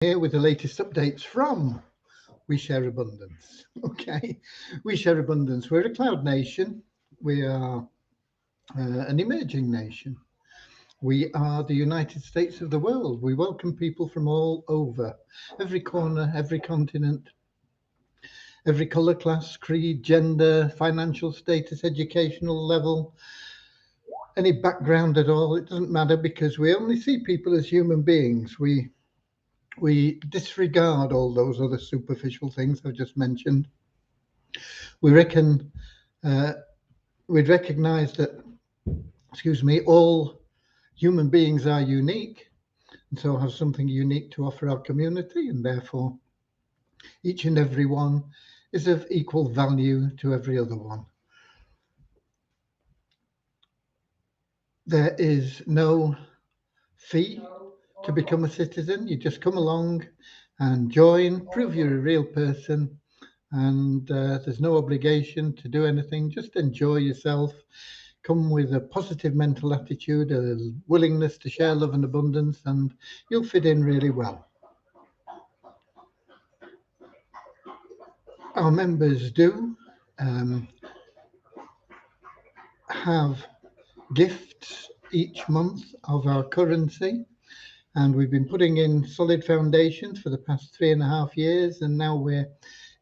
Here with the latest updates from We Share Abundance. Okay, We Share Abundance. We're a cloud nation. We are an emerging nation. We are the United States of the world. We welcome people from all over, every corner, every continent, every colour, class, creed, gender, financial status, educational level, any background at all. It doesn't matter because we only see people as human beings. We disregard all those other superficial things I've just mentioned. We reckon we'd recognise that, all human beings are unique and so have something unique to offer our community, and therefore each and every one is of equal value to every other one. There is no fee to become a citizen. You just come along and join, prove you're a real person, and there's no obligation to do anything. Just enjoy yourself. Come with a positive mental attitude, a willingness to share love and abundance, and you'll fit in really well. Our members do have gifts each month of our currency, and we've been putting in solid foundations for the past 3.5 years, and now we're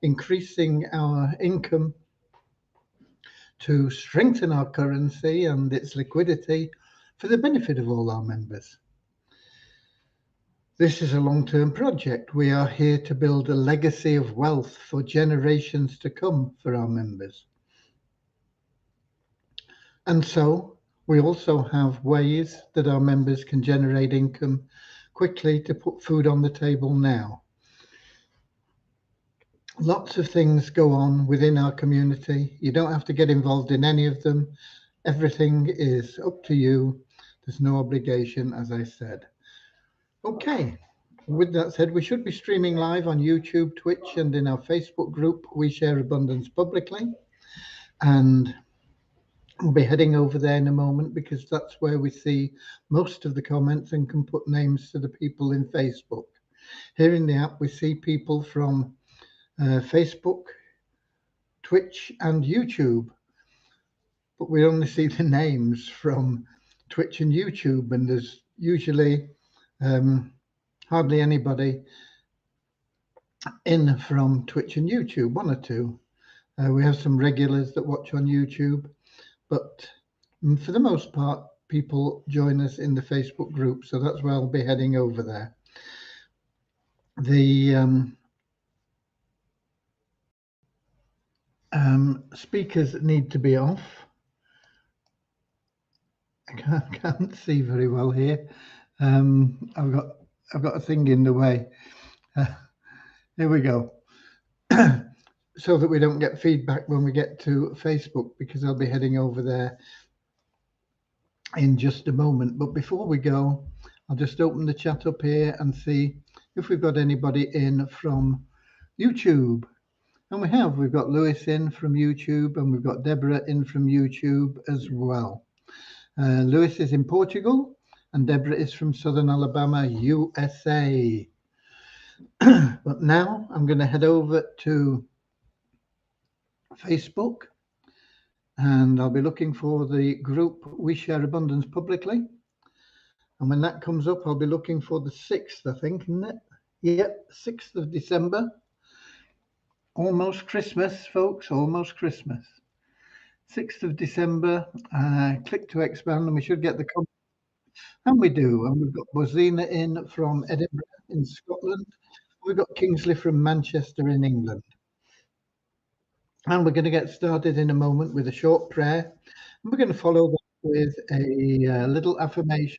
increasing our income to strengthen our currency and its liquidity for the benefit of all our members. This is a long-term project. We are here to build a legacy of wealth for generations to come for our members. And so we also have ways that our members can generate income quickly to put food on the table now. Lots of things go on within our community. You don't have to get involved in any of them. Everything is up to you. There's no obligation, as I said. Okay, with that said, we should be streaming live on YouTube, Twitch, and in our Facebook group, We Share Abundance Publicly. And we'll be heading over there in a moment because that's where we see most of the comments and can put names to the people in Facebook. Here in the app, we see people from Facebook, Twitch, and YouTube, but we only see the names from Twitch and YouTube, and there's usually hardly anybody in from Twitch and YouTube, one or two. We have some regulars that watch on YouTube, but for the most part, people join us in the Facebook group, so that's where I'll be heading over there. The speakers need to be off. I can't see very well here. I've got a thing in the way. Here we go. So that we don't get feedback when we get to Facebook, because I'll be heading over there in just a moment. But before we go, I'll just open the chat up here and see if we've got anybody in from YouTube. And we've got Lewis in from YouTube, and we've got Deborah in from YouTube as well. Lewis is in Portugal, and Deborah is from Southern Alabama, USA. But now I'm going to head over to Facebook, and I'll be looking for the group We Share Abundance Publicly. And when that comes up, I'll be looking for the 6th, I think, isn't it? Yep, 6th of December. Almost Christmas, folks, almost Christmas. 6th of December, click to expand, and we should get the comment. And we do. And we've got Bozina in from Edinburgh in Scotland. We've got Kingsley from Manchester in England. And we're going to get started in a moment with a short prayer. And we're going to follow that with a little affirmation.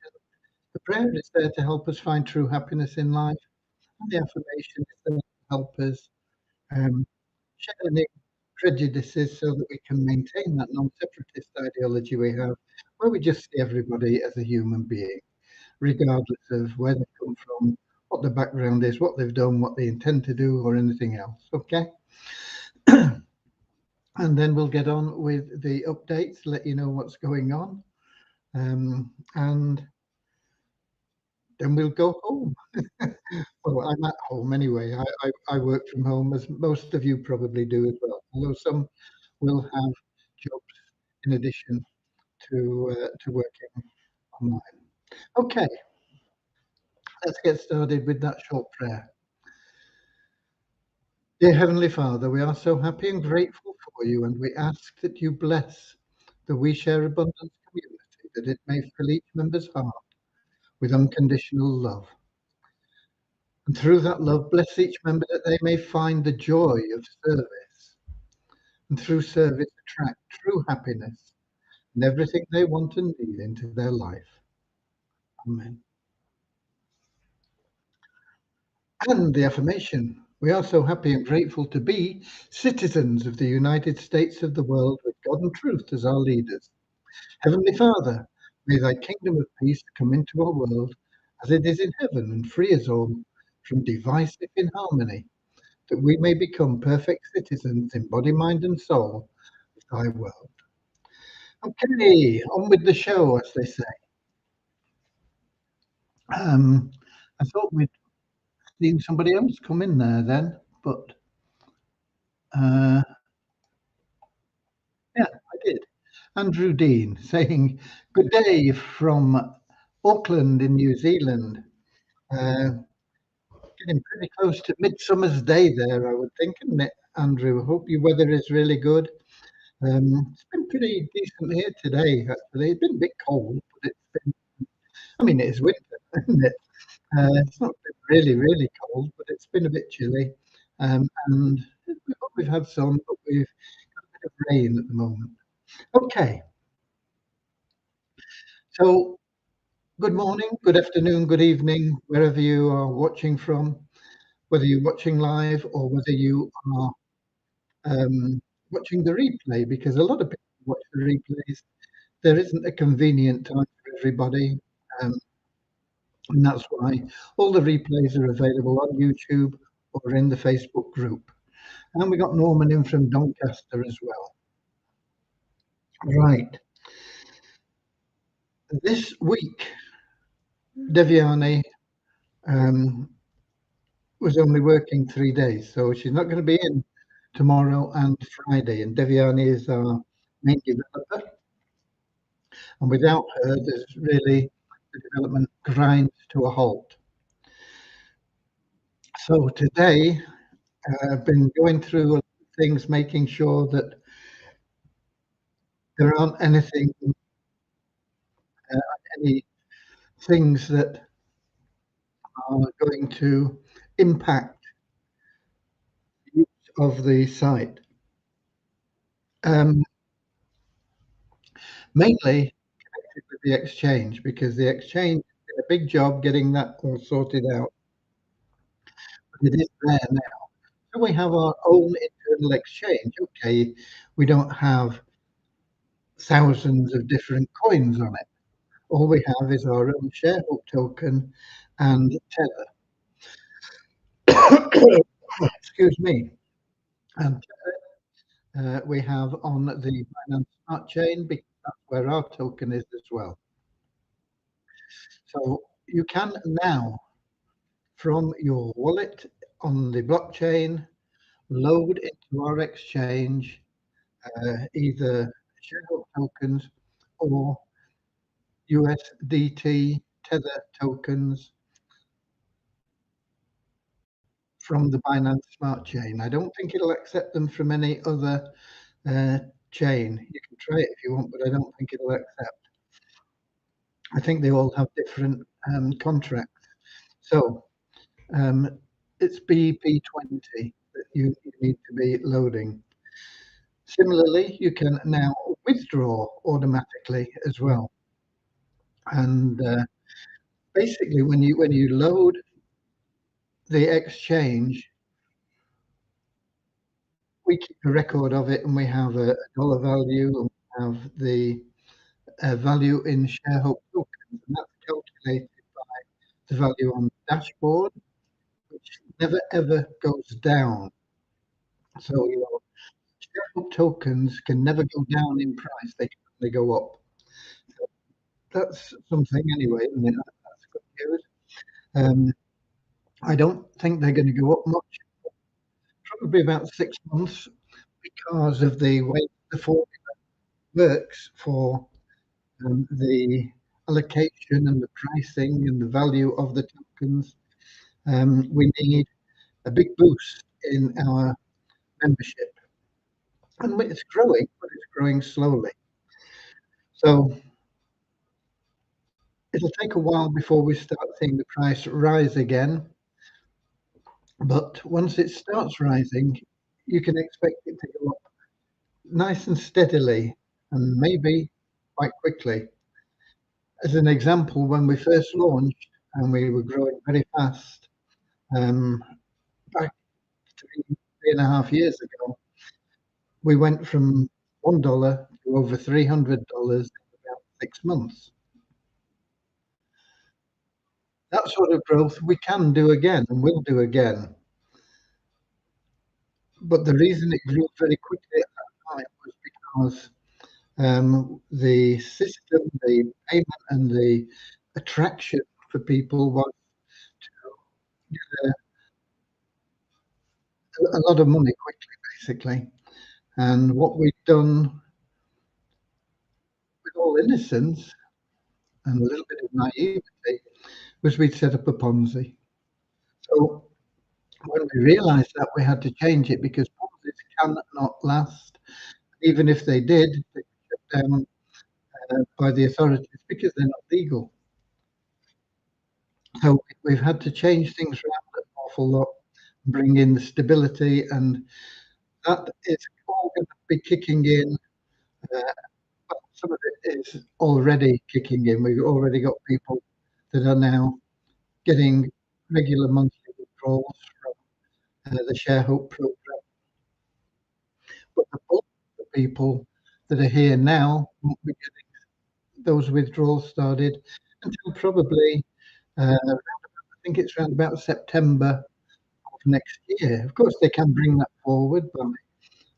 The prayer is there to help us find true happiness in life. And the affirmation is there to help us shed any prejudices so that we can maintain that non-separatist ideology we have, where we just see everybody as a human being, regardless of where they come from, what their background is, what they've done, what they intend to do, or anything else. Okay? And then we'll get on with the updates, let you know what's going on. And then we'll go home. Well, I'm at home anyway. I work from home, as most of you probably do as well, although some will have jobs in addition to working online. Okay, let's get started with that short prayer. Dear Heavenly Father, we are so happy and grateful for you, and we ask that you bless the We Share Abundance community, that it may fill each member's heart with unconditional love. And through that love, bless each member that they may find the joy of service, and through service attract true happiness and everything they want and need into their life. Amen. And the affirmation: we are so happy and grateful to be citizens of the United States of the world with God and truth as our leaders. Heavenly Father, may thy kingdom of peace come into our world as it is in heaven, and free us all from divisive inharmony, that we may become perfect citizens in body, mind, and soul of thy world. Okay, on with the show, as they say. Um, I thought we'd seen somebody else come in there then, but uh, yeah, I did. Andrew Dean saying, "Good day from Auckland in New Zealand." Uh, Getting pretty close to Midsummer's Day there, I would think, isn't it, Andrew? Hope your weather is really good. It's been pretty decent here today, actually. It's been a bit cold, but it's been, I mean, it is winter, isn't it? It's not been really, really cold, but it's been a bit chilly. And we've had some, but we've got a bit of rain at the moment. Okay, so good morning, good afternoon, good evening, wherever you are watching from, whether you're watching live or whether you are watching the replay, because a lot of people watch the replays. There isn't a convenient time for everybody, um, and that's why all the replays are available on YouTube or in the Facebook group. And we got Norman in from Doncaster as well. Right. This week, Deviani um, was only working 3 days, so she's not going to be in tomorrow and Friday. And Deviani is our main developer, and without her, there's really the development grinds to a halt. So today, I've been going through things, making sure that there aren't any things that are going to impact use of the site. Mainly connected with the exchange, because the exchange did a big job getting that all sorted out. But it is there now. So we have our own internal exchange. Okay, we don't have thousands of different coins on it. All we have is our own sharehook token and Tether. Excuse me. And we have on the Binance Smart Chain, because that's where our token is as well. So you can now, from your wallet on the blockchain, load into our exchange either sharehook tokens or USDT Tether tokens from the Binance Smart Chain. I don't think it'll accept them from any other chain. You can try it if you want, but I don't think it'll accept. I think they all have different contracts. So it's BEP20 that you need to be loading. Similarly, you can now withdraw automatically as well. And basically, when you load the exchange, we keep a record of it, and we have a dollar value, and we have the value in sharehook tokens, and that's calculated by the value on the dashboard, which never ever goes down. So your sharehook tokens can never go down in price; they can only go up. So that's something anyway. I mean, that's good news. I don't think they're going to go up much, probably about 6 months, because of the way the formula works for the allocation and the pricing and the value of the tokens. We need a big boost in our membership, and it's growing, but it's growing slowly. So it'll take a while before we start seeing the price rise again. But once it starts rising, you can expect it to go up nice and steadily and maybe quite quickly. As an example, when we first launched and we were growing very fast, um, back 3.5 years ago, we went from $1 to over $300 in about 6 months. That sort of growth we can do again and will do again. But the reason it grew very quickly at that time was because the system, the payment, and the attraction for people was a lot of money quickly, basically. And what we'd done with all innocence and a little bit of naivety was we'd set up a Ponzi. So when we realized that, we had to change it because Ponzi's cannot last. Even if they did, they were shut down by the authorities because they're not legal. So we've had to change things around an awful lot, bring in the stability, and that is all going to be kicking in. Uh, but some of it is already kicking in. We've already got people that are now getting regular monthly withdrawals from the ShareHope program. But the bulk of the people that are here now won't be getting those withdrawals started until probably, I think it's around about September of next year. Of course, they can bring that forward by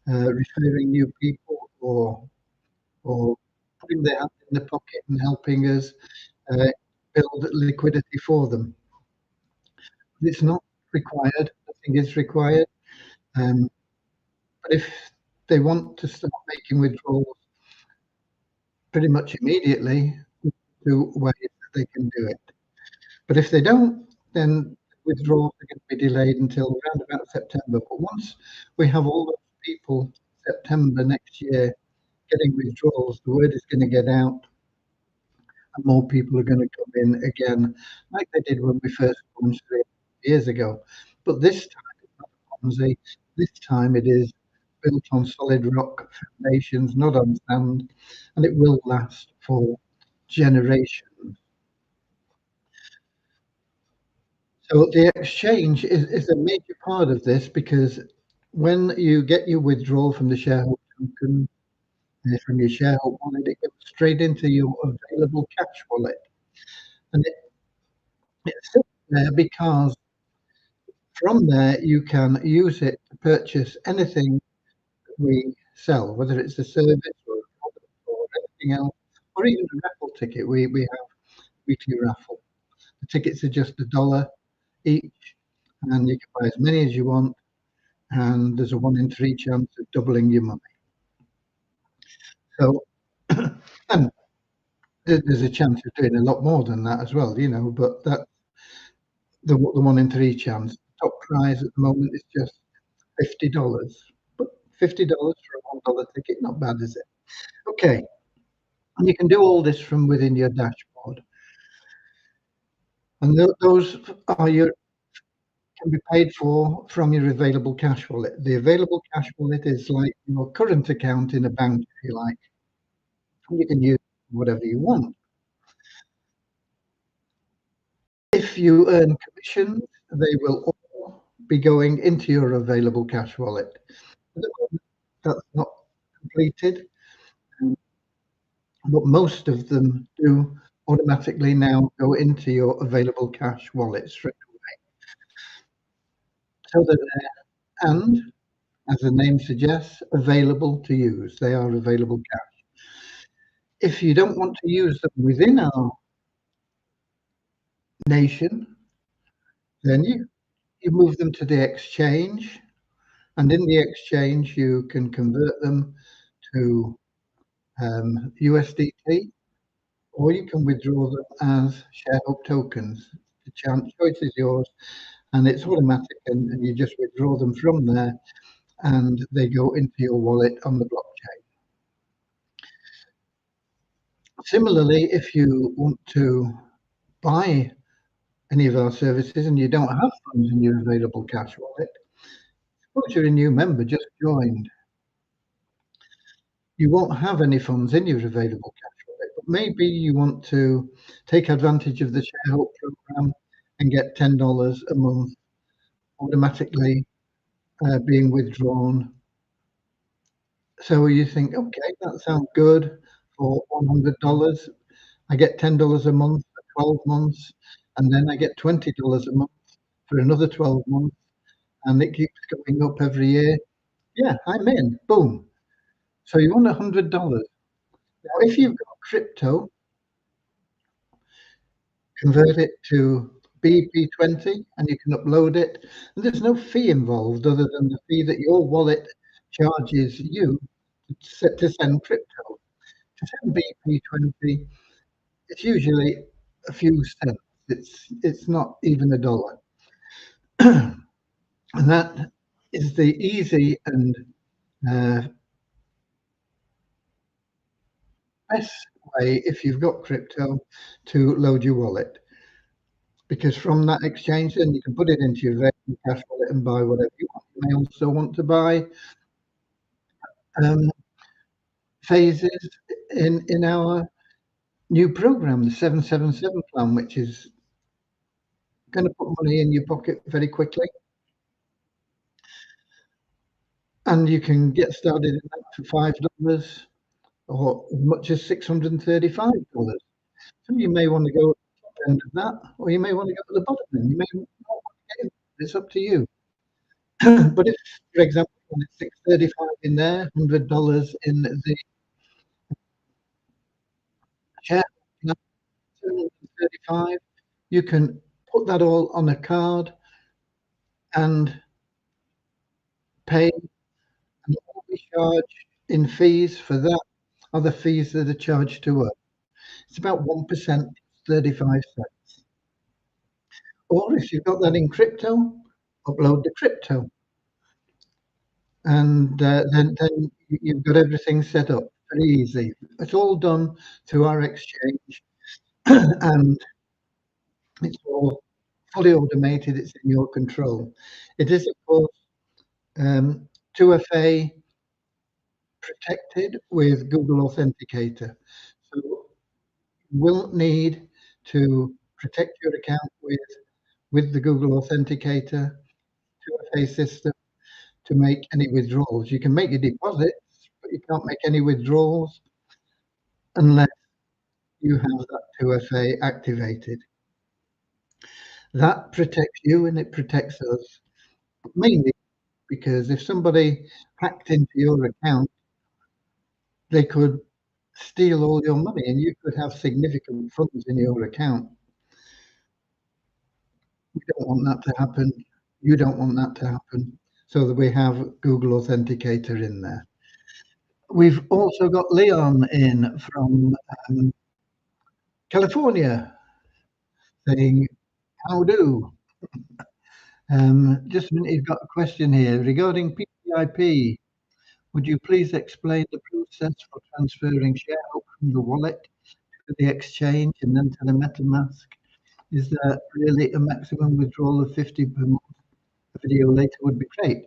referring new people or putting their hand in the pocket and helping us uh, build liquidity for them. It's not required. Nothing is required. Um, but if they want to start making withdrawals pretty much immediately, to ways that they can do it. But if they don't, then withdrawals are going to be delayed until around about September. But once we have all those people September next year getting withdrawals, the word is going to get out and more people are going to come in again, like they did when we first launched 3 years ago. But this time, it's not a Ponzi. This time it is built on solid rock foundations, not on sand, and it will last for generations. So the exchange is a major part of this because when you get your withdrawal from the shareholder token, from your shareholder wallet, it goes straight into your available cash wallet. And it's sits there because from there you can use it to purchase anything we sell, whether it's a service or a product or anything else, or even a raffle ticket. We have weekly raffle. The tickets are just $1 each, and you can buy as many as you want. And there's a 1 in 3 chance of doubling your money. So, and there's a chance of doing a lot more than that as well, but that's the 1 in 3 chance. Top prize at the moment is just $50. But $50 for a $1 ticket, not bad, is it? Okay. And you can do all this from within your dashboard. And those are your can be paid for from your available cash wallet. The available cash wallet is like your current account in a bank, if you like. You can use whatever you want. If you earn commissions, they will all be going into your available cash wallet. That's not completed, but most of them do automatically now go into your available cash wallet straight away. So they're there, and as the name suggests, available to use. They are available cash. If you don't want to use them within our nation, Then you move them to the exchange, and in the exchange you can convert them to USDT, or you can withdraw them as ShareHub tokens. The choice is yours, and it's automatic, and you just withdraw them from there, and they go into your wallet on the blockchain. Similarly, if you want to buy any of our services and you don't have funds in your available cash wallet, suppose you're a new member just joined, you won't have any funds in your available cash wallet, but maybe you want to take advantage of the ShareHub program and get $10 a month automatically being withdrawn. So you think, okay, that sounds good for $100. I get $10 a month for 12 months, and then I get $20 a month for another 12 months, and it keeps going up every year. Yeah, I'm in. Boom. So you want $100. Now, if you've got crypto, convert it to BP20 and you can upload it. And there's no fee involved other than the fee that your wallet charges you to send crypto. To send BP20, it's usually a few cents. It's not even a dollar. And that is the easy and uh, best way, if you've got crypto, to load your wallet. Because from that exchange, then you can put it into your Virtual Cash wallet and buy whatever you want. You may also want to buy phases in our new program, the 777 plan, which is going to put money in your pocket very quickly. And you can get started in that for $5 or as much as $635. So you may want to go at the top end of that, or you may want to go at the bottom end. You may not want to get it. It's up to you. But if, for example, it's 635 in there, $100 in the share, 235, you can put that all on a card and pay, and all we charge in fees for that are the fees that are charged to us. It's about 1%, 35 cents. Or if you've got that in crypto, upload the crypto. And then you've got everything set up. Very easy. It's all done through our exchange, and it's all fully automated. It's in your control. It is, of course, 2FA protected with Google Authenticator. So you will need to protect your account with the Google Authenticator 2FA system to make any withdrawals. You can make your deposits, but you can't make any withdrawals unless you have that 2FA activated. That protects you and it protects us, mainly because if somebody hacked into your account, they could steal all your money and you could have significant funds in your account. We don't want that to happen. You don't want that to happen. So that we have Google Authenticator in there. We've also got Leon in from California saying, how do? Just a minute, you've got a question here regarding PCIP. Would you please explain the process for transferring shareholder from the wallet to the exchange and then to the MetaMask? Is there really a maximum withdrawal of 50 per month? A video later would be great.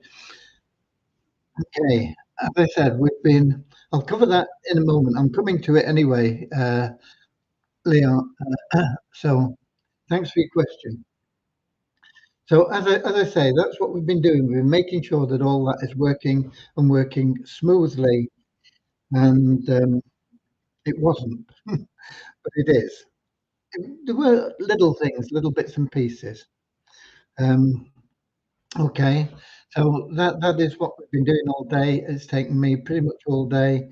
Okay, as I said, I'll cover that in a moment. I'm coming to it anyway, Leon. So thanks for your question. So as I say, that's what we've been doing. We've been making sure that all that is working and working smoothly, and it wasn't, but it is. There were little things, little bits and pieces. Okay, so that is what we've been doing all day. It's taken me pretty much all day.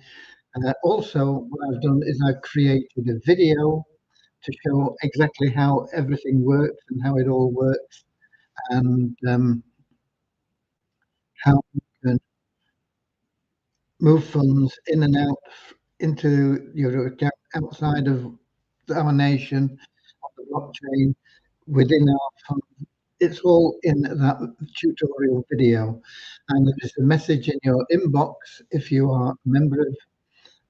Also, what I've done is I've created a video to show exactly how everything works and how it all works. and how you can move funds in and out into your account outside of our nation on the blockchain within our fund. It's all in that tutorial video, and there is a message in your inbox if you are a member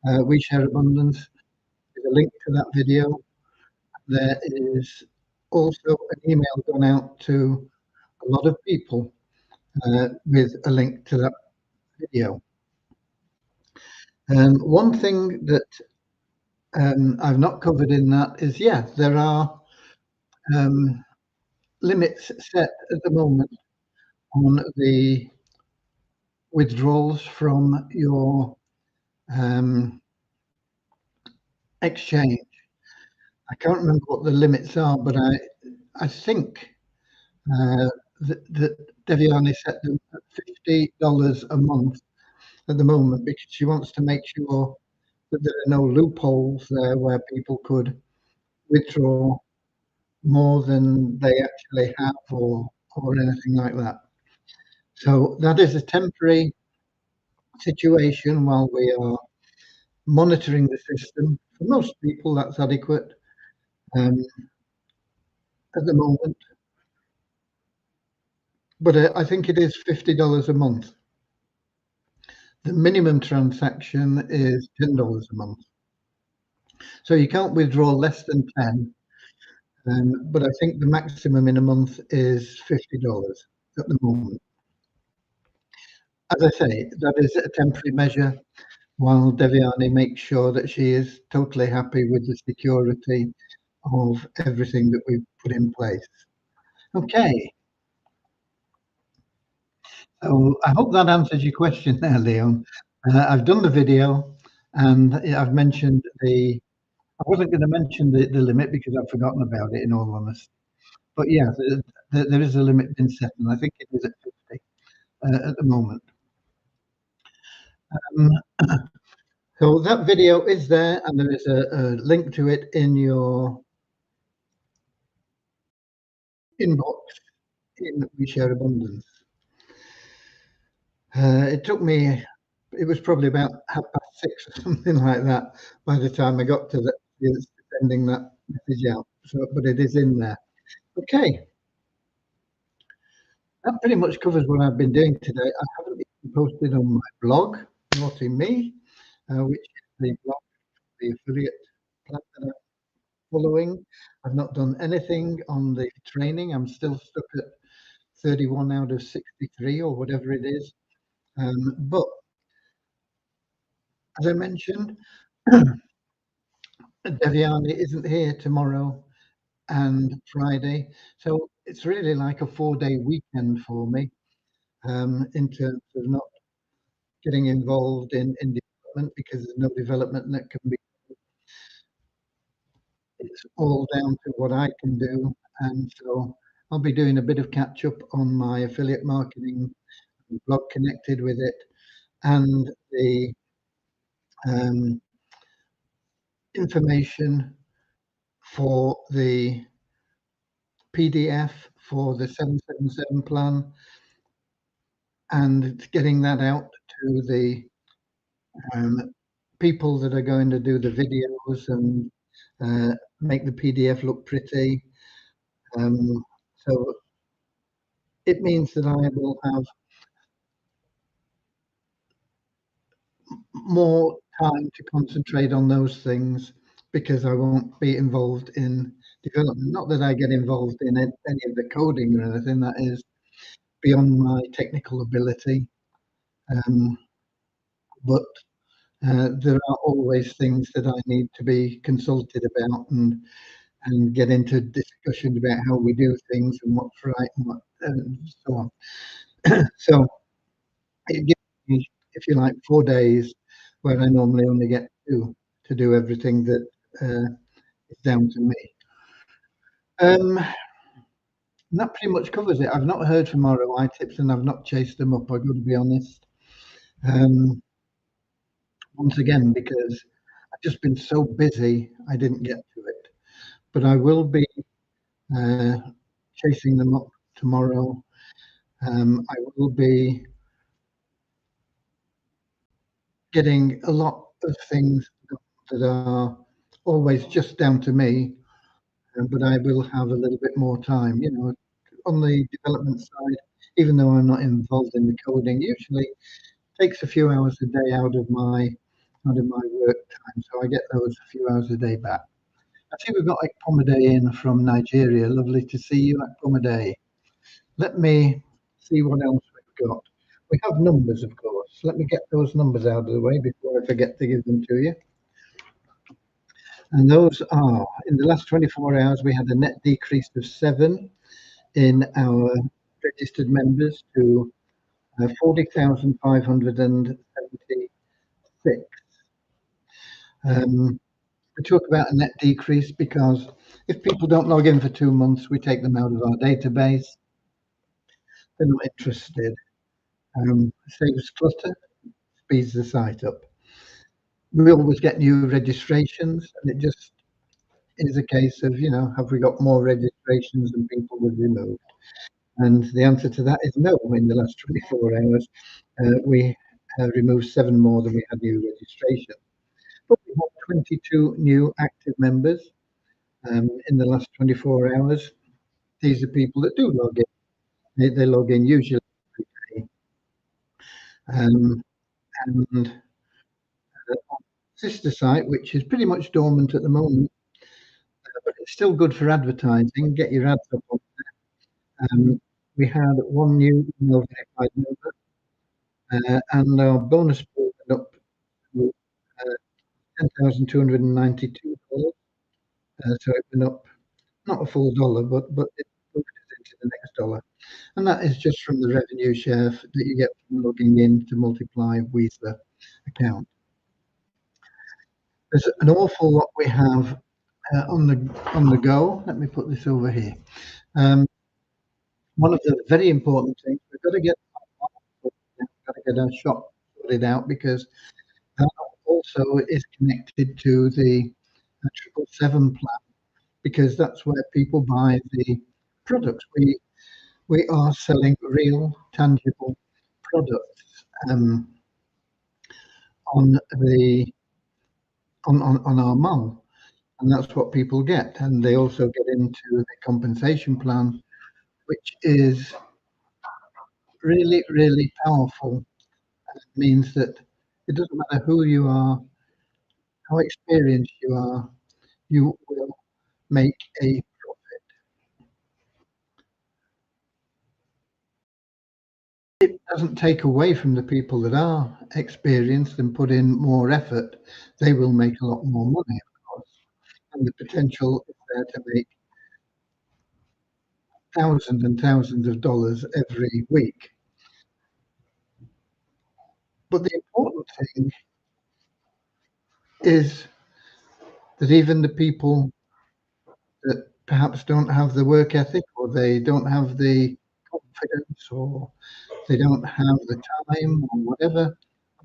of We Share Abundance. There's a link to that video. There is also an email gone out to a lot of people with a link to that video. One thing that I've not covered in that is, yeah, there are limits set at the moment on the withdrawals from your exchange. I can't remember what the limits are, but I think that Devyani set them at $50 a month at the moment, because she wants to make sure that there are no loopholes there where people could withdraw more than they actually have or anything like that. So that is a temporary situation while we are monitoring the system. For most people, that's adequate at the moment. But I think it is $50 a month. The minimum transaction is $10 a month. So you can't withdraw less than 10. But I think the maximum in a month is $50 at the moment. As I say, that is a temporary measure while Devyani makes sure that she is totally happy with the security of everything that we've put in place. Okay. So I hope that answers your question there, Leon. I've done the video, and I've mentioned I wasn't going to mention the limit because I've forgotten about it, in all honesty. But yeah, there is a limit been set, and I think it is at 50 at the moment. So that video is there, and there is a link to it in your inbox in We Share Abundance. It took me, it was probably about 6:30 or something like that by the time I got to sending that message out. So, but it is in there. Okay. That pretty much covers what I've been doing today. I haven't even posted on my blog, Naughty Me, which is the blog, the affiliate plan that I'm following. I've not done anything on the training. I'm still stuck at 31 out of 63 or whatever it is. But as I mentioned, Devyani isn't here tomorrow and Friday, so it's really like a 4-day weekend for me in terms of not getting involved in development, because there's no development that can be. It's all down to what I can do, and so I'll be doing a bit of catch up on my affiliate marketing blog connected with it, and the information for the PDF for the 777 plan, and getting that out to the people that are going to do the videos and make the PDF look pretty. So it means that I will have more time to concentrate on those things, because I won't be involved in development. Not that I get involved in any of the coding or anything, that is beyond my technical ability. But there are always things that I need to be consulted about, and get into discussion about how we do things and what's right and what, and so on. So it gives me, if you like, 4 days where I normally only get 2 to do everything that is down to me. That pretty much covers it. I've not heard from ROI Tips, and I've not chased them up, I've got to be honest. Once again, because I've just been so busy, I didn't get to it. But I will be chasing them up tomorrow. I will be getting a lot of things that are always just down to me, but I will have a little bit more time. On the development side, even though I'm not involved in the coding, usually takes a few hours a day out of my work time, so I get those few hours a day back. I see we've got Ekpomade in from Nigeria. Lovely to see you, Ekpomade. Let me see what else we've got. We have numbers, of course. Let me get those numbers out of the way before I forget to give them to you. And those are, in the last 24 hours, we had a net decrease of 7 in our registered members to 40,576. We talk about a net decrease because if people don't log in for 2 months, we take them out of our database. They're not interested. Saves clutter, speeds the site up. We always get new registrations, and it just is a case of, have we got more registrations than people we've removed? And the answer to that is no. In the last 24 hours, we removed 7 more than we had new registration. But we have 22 new active members in the last 24 hours. These are people that do log in. They log in usually every day. And sister site, which is pretty much dormant at the moment, but it's still good for advertising. Get your ads up on there. We had 1 new email verified member, and our bonus pool went up to $10,292. So it went up not a full dollar, but it moved us into the next dollar. And that is just from the revenue share that you get from logging in to multiply Weasler account. There's an awful lot we have on the go. Let me put this over here. One of the very important things, we've got to get our shop sorted out, because that also is connected to the 777 plan, because that's where people buy the products. We are selling real, tangible products on our mall, and that's what people get. And they also get into the compensation plan, which is really, really powerful. It means that it doesn't matter who you are, how experienced you are, you will make a profit. It doesn't take away from the people that are experienced and put in more effort. They will make a lot more money, of course, and the potential is there to make thousands and thousands of dollars every week. But the important thing is that even the people that perhaps don't have the work ethic, or they don't have the confidence, or they don't have the time, or whatever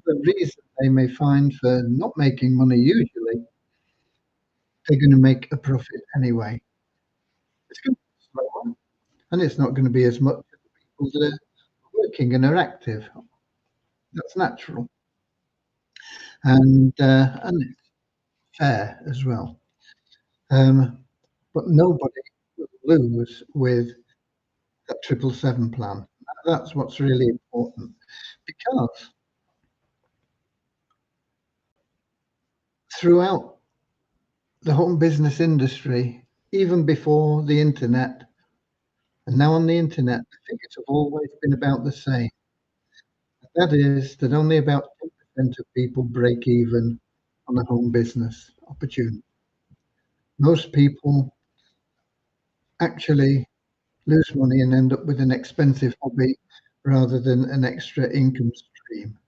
the reason they may find for not making money, usually they're going to make a profit anyway. It's going to be slower, and it's not going to be as much as the people that are working and are active. That's natural, and it's fair as well. But nobody will lose with that 777 plan. That's what's really important, because throughout the home business industry, even before the internet, and now on the internet, the figures have always been about the same. That is that only about 10% of people break even on a home business opportunity. Most people actually lose money and end up with an expensive hobby rather than an extra income stream.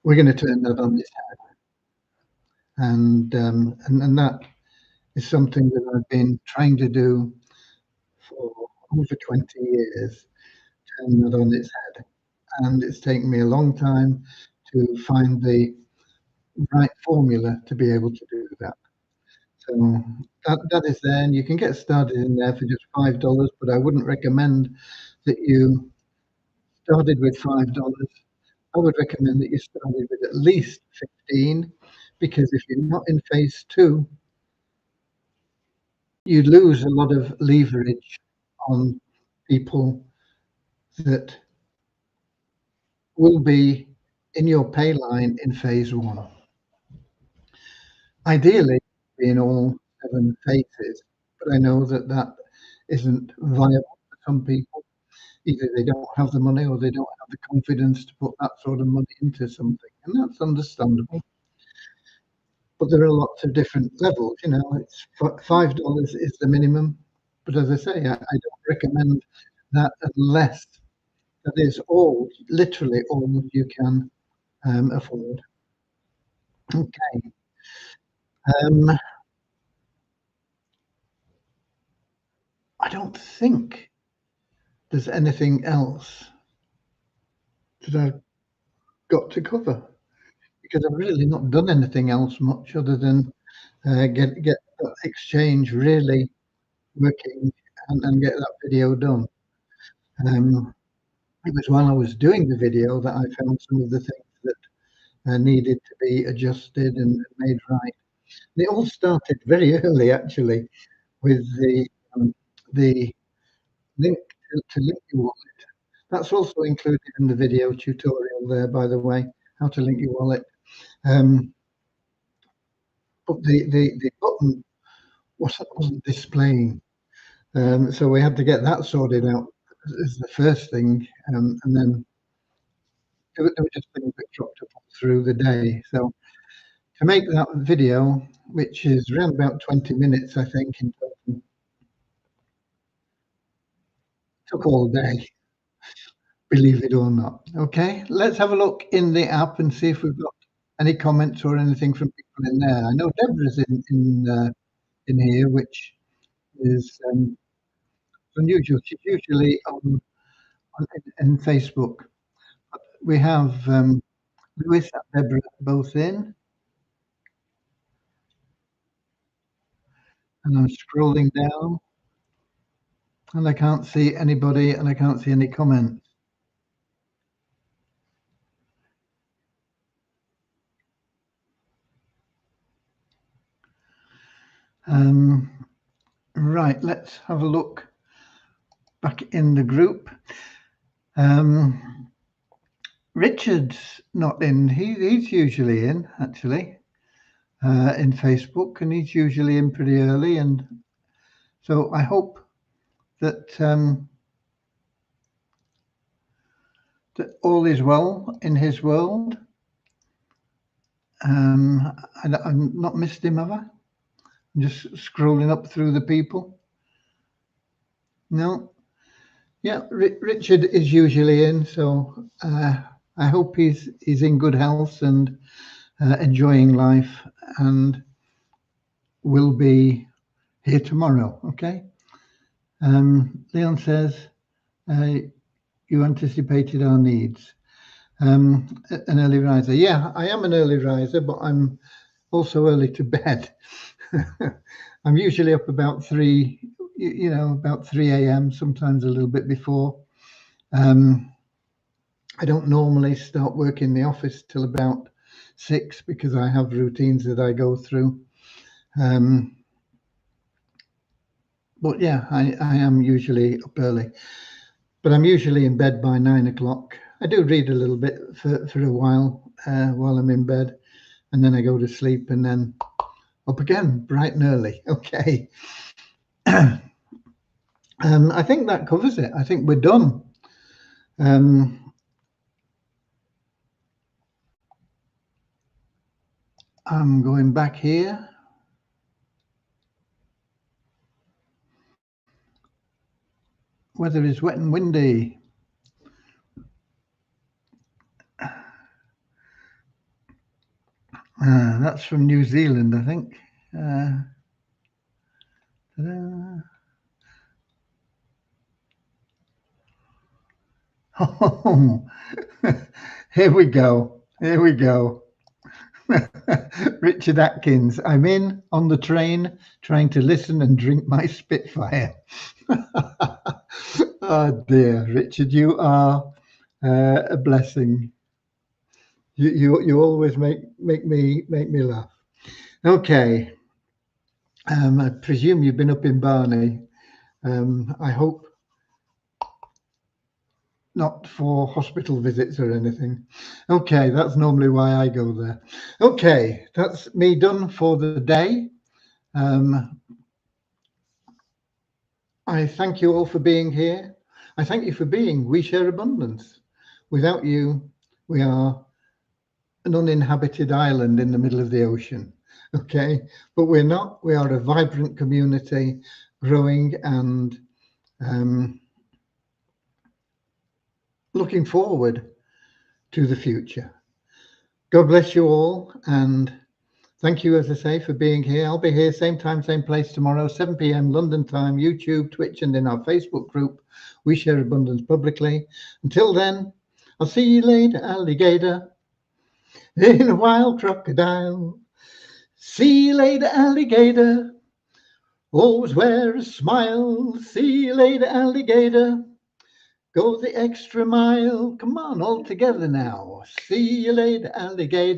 We're going to turn that on its head, and that is something that I've been trying to do for over 20 years, turn that on its head. And it's taken me a long time to find the right formula to be able to do that. So that is there, and you can get started in there for just $5, but I wouldn't recommend that you started with $5. I would recommend that you started with at least 15, because if you're not in phase two, you lose a lot of leverage on people that will be in your pay line in phase one. Ideally, in all 7 phases, but I know that that isn't viable for some people. Either they don't have the money or they don't have the confidence to put that sort of money into something, and that's understandable. But there are lots of different levels, you know, it's $5 is the minimum. But as I say, I don't recommend that unless that is all, literally all you can afford. Okay. I don't think there's anything else that I've got to cover, because I've really not done anything else much other than get that exchange really working and get that video done. Um, it was while I was doing the video that I found some of the things that needed to be adjusted and made right. And it all started very early, actually, with the link to link your wallet. That's also included in the video tutorial there, by the way, how to link your wallet. But the button wasn't displaying. So we had to get that sorted out as the first thing. And then there were just things that dropped up through the day. So to make that video, which is around about 20 minutes, I think, in total, took all day, believe it or not. Okay, let's have a look in the app and see if we've got any comments or anything from people in there. I know Deborah's in here, which is unusual. She's usually in Facebook. We have Lewis and Deborah both in, and I'm scrolling down, and I can't see anybody, and I can't see any comments. Right, let's have a look back in the group. Richard's not in. He's usually in, actually, in Facebook, and he's usually in pretty early. And so I hope that that all is well in his world. I've not missed him, have I? I'm just scrolling up through the people. No. Yeah, Richard is usually in, so I hope he's in good health and enjoying life, and will be here tomorrow. Okay. Leon says you anticipated our needs. An early riser. Yeah, I am an early riser, but I'm also early to bed. I'm usually up about 3, about 3 a.m., sometimes a little bit before. I don't normally start work in the office till about 6, because I have routines that I go through. But yeah, I am usually up early, but I'm usually in bed by 9 o'clock. I do read a little bit for a while I'm in bed, and then I go to sleep, and then up again bright and early. Okay. I think that covers it. I think we're done. I'm going back here. Weather is wet and windy. That's from New Zealand, I think. Oh, here we go. Here we go. Richard Atkins, I'm in on the train trying to listen and drink my Spitfire. Oh dear, Richard, you are a blessing. You always make me laugh. Okay, I presume you've been up in Barney. I hope not for hospital visits or anything. Okay, that's normally why I go there. Okay, that's me done for the day. I thank you all for being here. I thank you for being We Share Abundance. Without you, we are an uninhabited island in the middle of the ocean. Okay, but we're not. We are a vibrant community, growing and looking forward to the future. God bless you all, and thank you, as I say, for being here. I'll be here same time, same place tomorrow, 7 p.m. London time, YouTube, Twitch, and in our Facebook group, We Share Abundance Publicly. Until then, I'll see you later, alligator, in a wild crocodile. See you later, alligator. Always wear a smile. See you later, alligator. Go the extra mile. Come on, all together now. See you later, alligator.